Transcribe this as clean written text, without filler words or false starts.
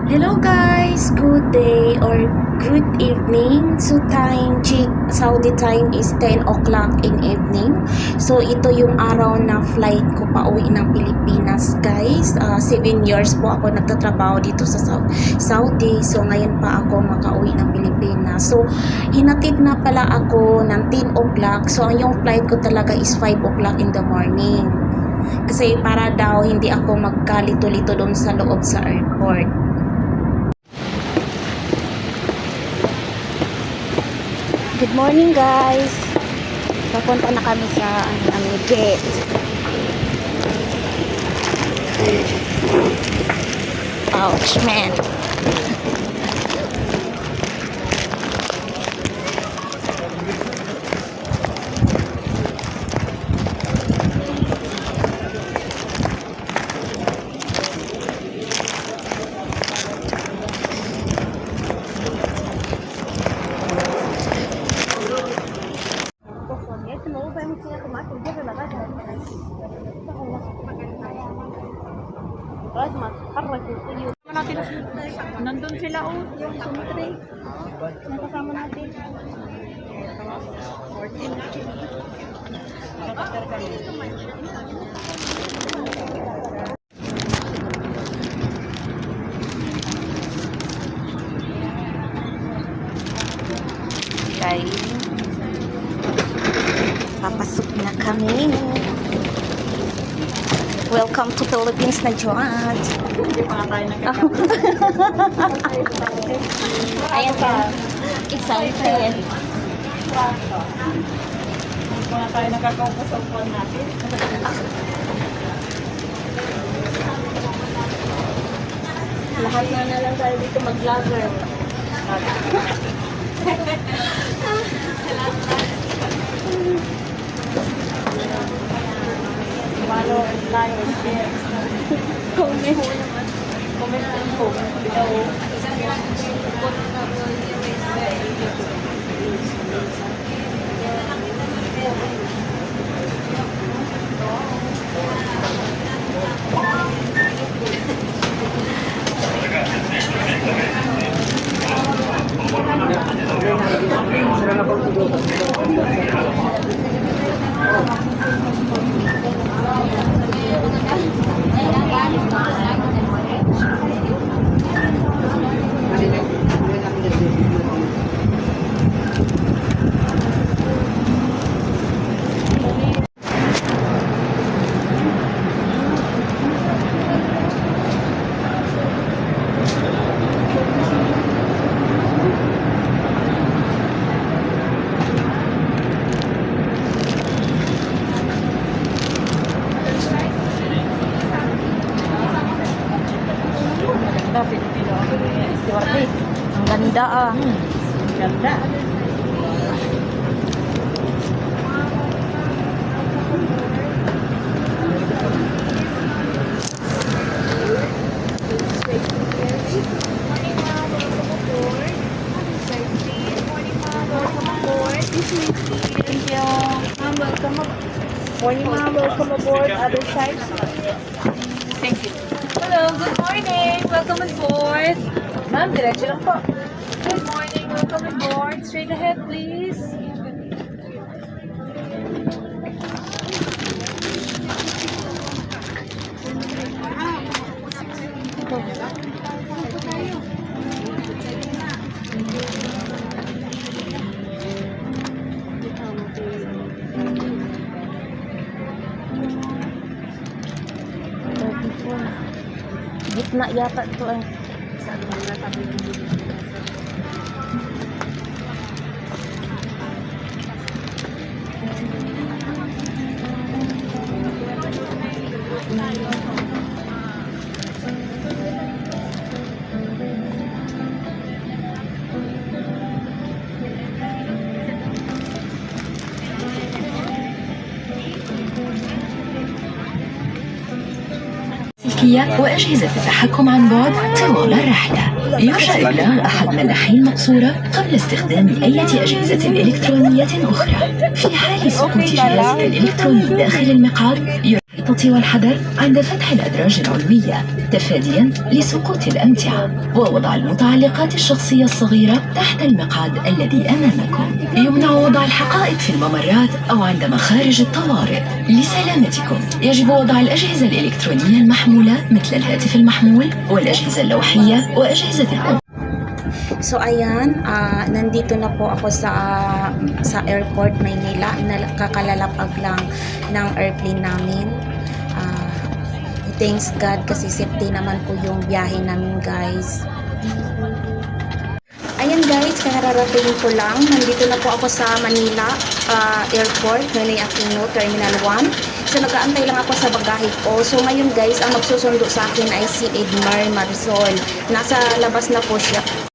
Hello guys, good day or good evening. So Saudi time is 10 o'clock in evening. So ito yung araw na flight ko pa uwi ng Pilipinas guys. 7 years po ako nagtatrabaho dito sa Saudi. So ngayon pa ako makauwi ng Pilipinas. So hinatid na pala ako ng 10 o'clock. So ang yung flight ko talaga is 5 o'clock in the morning. Kasi para daw hindi ako magkalito-lito doon sa loob sa airport. Good morning guys. Papunta na kami sa aming gate. Ouch man. Nandun sila yung sumitri. Yung kasama natin. 14 na. Okay. Papasok na kami. Welcome to Philippines na Juan. Hindi pa nga tayo nagkakaroon. Ayan ka. Excited. Hindi pa nga tayo nagkakaroon natin. Lahat na lang tayo dito mag-vlogger. Follow and like and share. Comment. Comment lang po. Below. Pilipino ako ni stewardess. Ang ganda ah. Ganda. Thank you. Morning, ma'am. Welcome aboard. Other side. Thank you. Hello. Good morning. Welcome aboard. Ma'am, diretso lang po. Good morning. Welcome aboard. Straight ahead, please. Gitna yata ito eh. الذكية وأجهزة التحكم عن بعد طوال الرحلة. يرشى إبلاغ أحد مناحي المقصورة قبل استخدام أي أجهزة إلكترونية أخرى. في حال سقوط جهاز الإلكتروني داخل المقعد الشرطة والحذر عند فتح الأدراج العلوية تفاديا لسقوط الأمتعة، ووضع المتعلقات الشخصية الصغيرة تحت المقعد الذي أمامكم. يمنع وضع الحقائب في الممرات أو عند مخارج الطوارئ. لسلامتكم يجب وضع الأجهزة الإلكترونية المحمولة مثل الهاتف المحمول والأجهزة اللوحية وأجهزة الكمبيوتر. So ayan, nandito na po ako sa airport Maynila. Kakalalapag lang ng airplane namin. Thanks God kasi safety naman po yung biyahe namin, guys. Ayan guys, kararating ko lang. Nandito na po ako sa Manila Airport, Ninoy Aquino, Terminal 1. So nag-aantay lang ako sa bagahe ko. So ngayon guys, ang magsusundo sa akin ay si Edmar Marisol. Nasa labas na po siya.